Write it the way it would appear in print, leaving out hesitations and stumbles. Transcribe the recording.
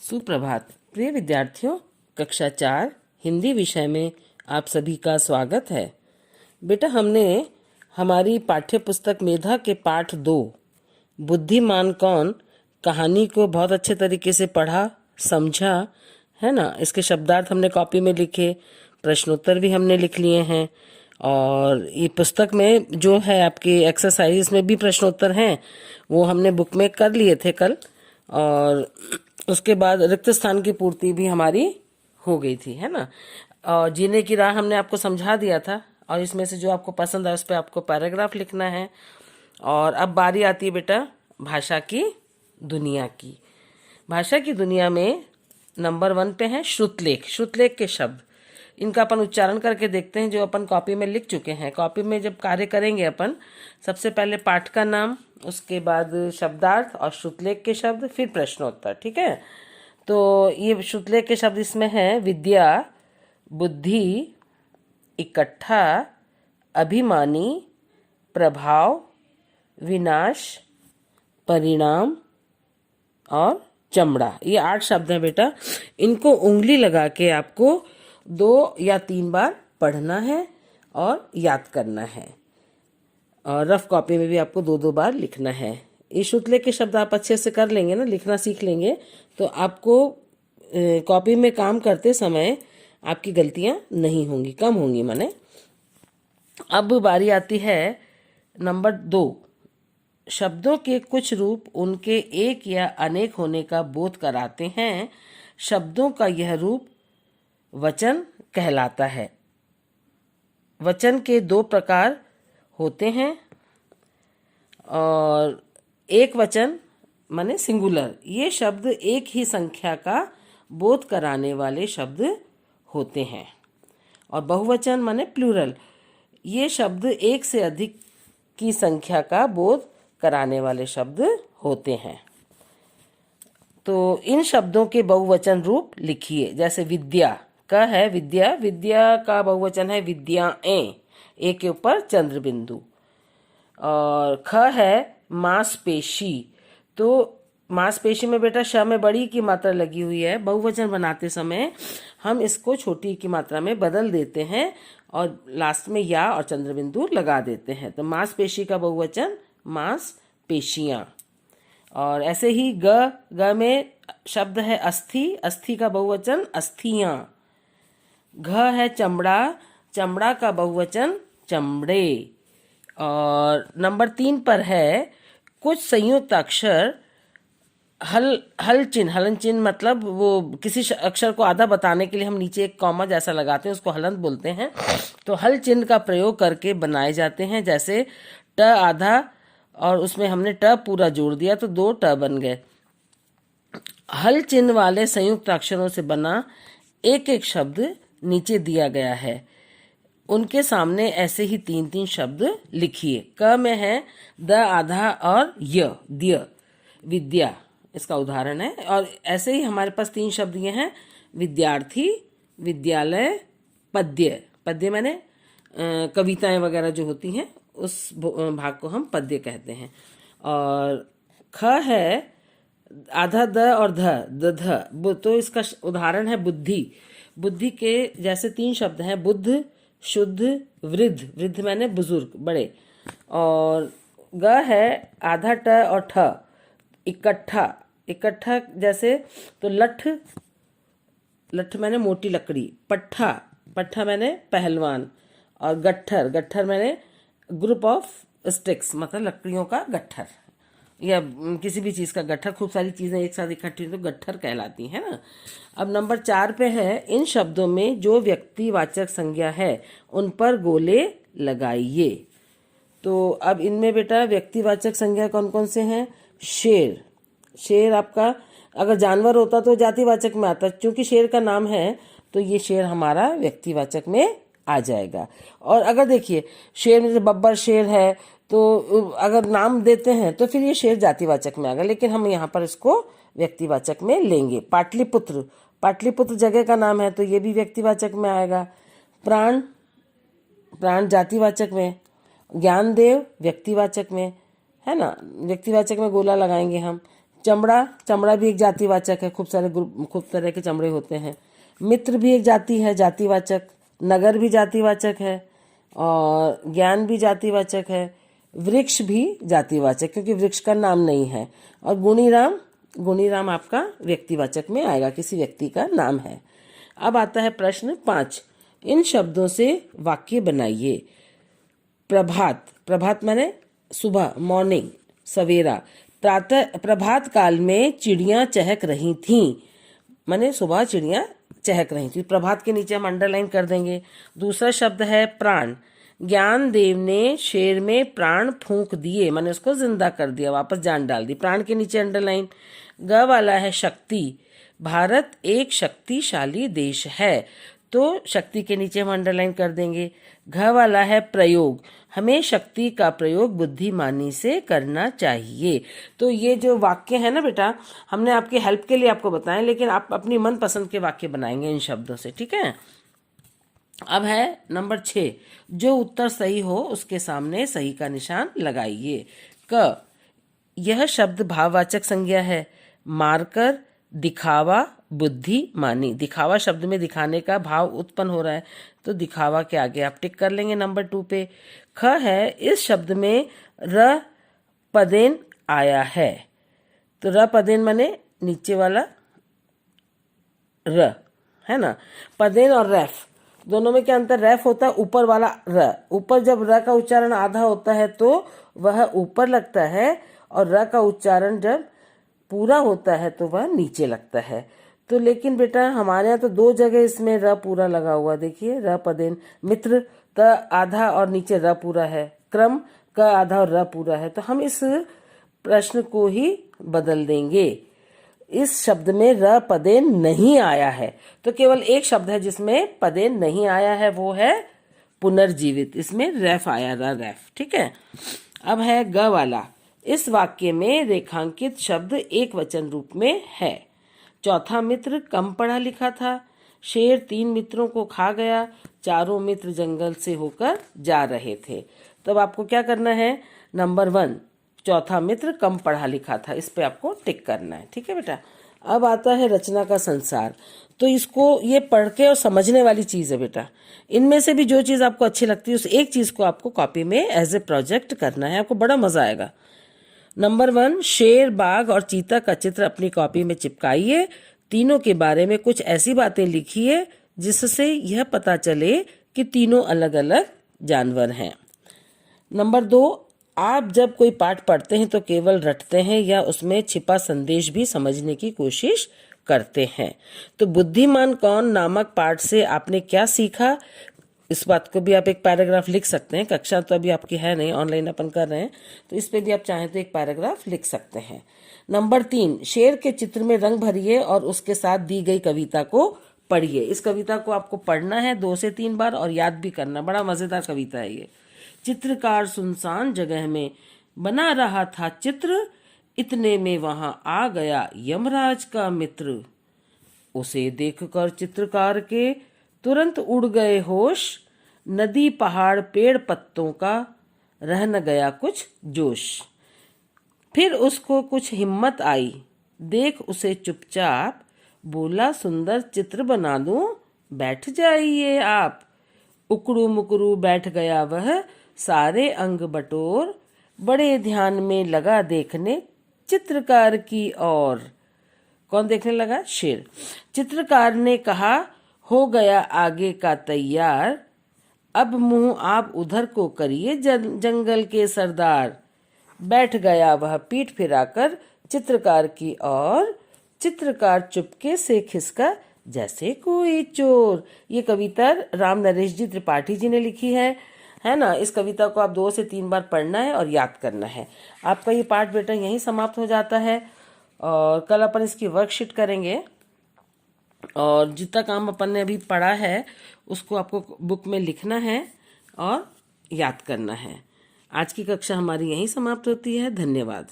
सुप्रभात प्रिय विद्यार्थियों। कक्षा 4 हिंदी विषय में आप सभी का स्वागत है। बेटा, हमने हमारी पाठ्य पुस्तक मेधा के पाठ 2 बुद्धिमान कौन कहानी को बहुत अच्छे तरीके से पढ़ा, समझा है ना। इसके शब्दार्थ हमने कॉपी में लिखे, प्रश्नोत्तर भी हमने लिख लिए हैं और ये पुस्तक में जो है आपकी एक्सरसाइज में भी प्रश्नोत्तर हैं, वो हमने बुक में कर लिए थे कल। और उसके बाद रिक्त स्थान की पूर्ति भी हमारी हो गई थी, है ना। और जीने की राह हमने आपको समझा दिया था और इसमें से जो आपको पसंद है उस पर आपको पैराग्राफ लिखना है। और अब बारी आती है बेटा भाषा की दुनिया की। भाषा की दुनिया में नंबर 1 पे है श्रुतलेख। श्रुतलेख के शब्द, इनका अपन उच्चारण करके देखते हैं जो अपन कॉपी में लिख चुके हैं। कॉपी में जब कार्य करेंगे अपन, सबसे पहले पाठ का नाम, उसके बाद शब्दार्थ और श्रुतलेख के शब्द, फिर प्रश्नोत्तर। ठीक है, तो ये श्रुतलेख के शब्द इसमें है विद्या, बुद्धि, इकट्ठा, अभिमानी, प्रभाव, विनाश, परिणाम और चमड़ा। ये 8 शब्द हैं बेटा। इनको उंगली लगा के आपको 2 या 3 बार पढ़ना है और याद करना है और रफ कॉपी में भी आपको 2-2 बार लिखना है। ये श्रुतलेख के शब्द आप अच्छे से कर लेंगे ना, लिखना सीख लेंगे तो आपको कॉपी में काम करते समय आपकी गलतियां नहीं होंगी, कम होंगी माने। अब बारी आती है नंबर 2। शब्दों के कुछ रूप उनके एक या अनेक होने का बोध कराते हैं। शब्दों का यह रूप वचन कहलाता है। वचन के 2 प्रकार होते हैं और एक वचन माने सिंगुलर, ये शब्द एक ही संख्या का बोध कराने वाले शब्द होते हैं। और बहुवचन माने प्लूरल, ये शब्द एक से अधिक की संख्या का बोध कराने वाले शब्द होते हैं। तो इन शब्दों के बहुवचन रूप लिखिए। जैसे विद्या का है विद्या, विद्या का बहुवचन है विद्याएं, एक के ऊपर चंद्र बिंदु। और ख है मांसपेशी, तो मांसपेशी में बेटा श में बड़ी की मात्रा लगी हुई है। बहुवचन बनाते समय हम इसको छोटी की मात्रा में बदल देते हैं और लास्ट में या और चंद्र बिंदु लगा देते हैं। तो मांसपेशी का बहुवचन मांसपेशियां। और ऐसे ही ग में शब्द है अस्थि, अस्थि का बहुवचन अस्थियां। घ है चमड़ा, चमड़ा का बहुवचन चमड़े। और नंबर 3 पर है कुछ संयुक्त अक्षर हल चिन्ह। हलन चिन्ह मतलब वो किसी अक्षर को आधा बताने के लिए हम नीचे एक कॉमा जैसा लगाते हैं, उसको हलंत बोलते हैं। तो हल चिन्ह का प्रयोग करके बनाए जाते हैं। जैसे ट आधा और उसमें हमने ट पूरा जोड़ दिया तो 2 ट बन गए। हल चिन्ह वाले संयुक्त अक्षरों से बना एक एक शब्द नीचे दिया गया है। उनके सामने ऐसे ही 3-3 शब्द लिखिए। क में है द आधा और य, द्य, विद्या इसका उदाहरण है। और ऐसे ही हमारे पास 3 शब्द ये हैं विद्यार्थी, विद्यालय, पद्य। पद्य माने कविताएं वगैरह जो होती हैं उस भाग को हम पद्य कहते हैं। और ख है आधा द और ध, तो इसका उदाहरण है बुद्धि। बुद्धि के जैसे 3 शब्द हैं बुद्ध, शुद्ध, वृद्ध। वृद्ध माने बुजुर्ग, बड़े। और ग है आधा ट और ठ, इकट्ठा। इकट्ठा जैसे तो लठ, लठ माने मोटी लकड़ी। पट्ठा, पट्ठा माने पहलवान। और गट्ठर, गट्ठर माने ग्रुप ऑफ स्टिक्स, मतलब लकड़ियों का गट्ठर या किसी भी चीज़ का गट्ठर। खूब सारी चीज़ें एक साथ इकट्ठी तो गट्ठर कहलाती है ना। अब नंबर 4 पे है इन शब्दों में जो व्यक्तिवाचक संज्ञा है उन पर गोले लगाइए। तो अब इनमें बेटा व्यक्तिवाचक संज्ञा कौन कौन से हैं? शेर, शेर आपका अगर जानवर होता तो जातिवाचक में आता, क्योंकि शेर का नाम है तो ये शेर हमारा व्यक्तिवाचक में आ जाएगा। और अगर देखिए शेर में जैसे बब्बर शेर है तो अगर नाम देते हैं तो फिर ये शेर जातिवाचक में आ गया, लेकिन हम यहाँ पर इसको व्यक्तिवाचक में लेंगे। पाटलिपुत्र, पाटलिपुत्र जगह का नाम है तो ये भी व्यक्तिवाचक में आएगा। प्राण, प्राण जातिवाचक में। ज्ञानदेव व्यक्तिवाचक में, है ना, व्यक्तिवाचक में गोला लगाएंगे हम। चमड़ा, चमड़ा भी एक जातिवाचक है, खूब तरह के चमड़े होते हैं। मित्र भी एक जाति है, जातिवाचक। नगर भी जातिवाचक है, और ज्ञान भी जातिवाचक है। वृक्ष भी जातिवाचक, क्योंकि वृक्ष का नाम नहीं है। और गुणीराम, गुणीराम आपका व्यक्तिवाचक में आएगा, किसी व्यक्ति का नाम है। अब आता है प्रश्न 5। इन शब्दों से वाक्य बनाइए। प्रभात, प्रभात माने सुबह, मॉर्निंग, सवेरा। प्रातः, प्रभात काल में चिड़ियां चहक रही थीं, माने सुबह चिड़ियां चहक रही थी। प्रभात के नीचे हम अंडरलाइन कर देंगे। दूसरा शब्द है प्राण। ज्ञान देव ने शेर में प्राण फूंक दिए, माने उसको जिंदा कर दिया, वापस जान डाल दी। प्राण के नीचे अंडरलाइन। ग वाला है शक्ति। भारत एक शक्तिशाली देश है, तो शक्ति के नीचे हम अंडरलाइन कर देंगे। घ वाला है प्रयोग। हमें शक्ति का प्रयोग बुद्धिमानी से करना चाहिए। तो ये जो वाक्य है ना बेटा, हमने आपके हेल्प के लिए आपको बताएं, लेकिन आप अपनी मनपसंद के वाक्य बनाएंगे इन शब्दों से, ठीक है। अब है नंबर 6। जो उत्तर सही हो उसके सामने सही का निशान लगाइए। क, यह शब्द भाववाचक संज्ञा है। मारकर, दिखावा, बुद्धिमानी। दिखावा शब्द में दिखाने का भाव उत्पन्न हो रहा है, तो दिखावा के आगे आप टिक कर लेंगे नंबर 2 पे। ख है, इस शब्द में र पदेन आया है, तो र पदेन माने नीचे वाला र, है ना। पदेन और रैफ दोनों में क्या अंतर? रैफ होता है ऊपर वाला र। ऊपर जब र का उच्चारण आधा होता है तो वह ऊपर लगता है, और र का उच्चारण जब पूरा होता है तो वह नीचे लगता है। तो लेकिन बेटा हमारे यहाँ तो 2 जगह इसमें र पूरा लगा हुआ, देखिए र पदेन। मित्र त आधा और नीचे र पूरा है। क्रम का आधा और र पूरा है, तो हम इस प्रश्न को ही बदल देंगे। इस शब्द में र पदेन नहीं आया है, तो केवल एक शब्द है जिसमें पदेन नहीं आया है, वो है पुनर्जीवित। इसमें रैफ आया, रैफ, ठीक है। अब है ग वाला। इस वाक्य में रेखांकित शब्द एक वचन रूप में है। चौथा मित्र कम पढ़ा लिखा था। शेर 3 मित्रों को खा गया। चारों मित्र जंगल से होकर जा रहे थे। तब आपको क्या करना है? नंबर 1, चौथा मित्र कम पढ़ा लिखा था, इस पे आपको टिक करना है, ठीक है बेटा। अब आता है रचना का संसार। तो इसको ये पढ़ के और समझने वाली चीज है बेटा। इनमें से भी जो चीज आपको अच्छी लगती है उस एक चीज को आपको कॉपी में एज ए प्रोजेक्ट करना है, आपको बड़ा मजा आएगा। नंबर 1, शेर, बाघ और चीता का चित्र अपनी कॉपी में चिपकाइए। तीनों के बारे में कुछ ऐसी बातें लिखिए जिससे यह पता चले कि तीनों अलग अलग जानवर हैं। नंबर 2, आप जब कोई पाठ पढ़ते हैं तो केवल रटते हैं या उसमें छिपा संदेश भी समझने की कोशिश करते हैं। तो बुद्धिमान कौन नामक पाठ से आपने क्या सीखा, इस बात को भी आप एक पैराग्राफ लिख सकते हैं। कक्षा तो अभी आपकी है नहीं, ऑनलाइन अपन कर रहे हैं, तो इस पे भी आप चाहें तो एक पैराग्राफ लिख सकते हैं। नंबर 3, शेर के चित्र में रंग भरिए और उसके साथ दी गई कविता को पढ़िए। इस कविता को आपको पढ़ना है 2 से 3 बार और याद भी करना। बड़ा मजेदार कविता है ये। चित्रकार सुनसान जगह में बना रहा था चित्र, इतने में वहां आ गया यमराज का मित्र। उसे देखकर चित्रकार के तुरंत उड़ गए होश, नदी, पहाड़, पेड़, पत्तों का रह न गया कुछ जोश। फिर उसको कुछ हिम्मत आई, देख उसे चुपचाप, बोला सुंदर चित्र बना दूं, बैठ जाइए आप। उकड़ू मुकड़ू बैठ गया वह, सारे अंग बटोर, बड़े ध्यान में लगा देखने चित्रकार की ओर। कौन देखने लगा? शेर। चित्रकार ने कहा, हो गया आगे का तैयार, अब मुंह आप उधर को करिए जंगल के सरदार। बैठ गया वह पीठ फिराकर चित्रकार की ओर, चित्रकार चुपके से खिसका जैसे कोई चोर। ये कविता राम नरेश जी त्रिपाठी जी ने लिखी है ना। इस कविता को आप 2 से 3 बार पढ़ना है और याद करना है। आपका ये पाठ बेटा यहीं समाप्त हो जाता है, और कल अपन इसकी वर्कशीट करेंगे, और जितना काम अपन ने अभी पढ़ा है उसको आपको बुक में लिखना है और याद करना है। आज की कक्षा हमारी यहीं समाप्त होती है। धन्यवाद।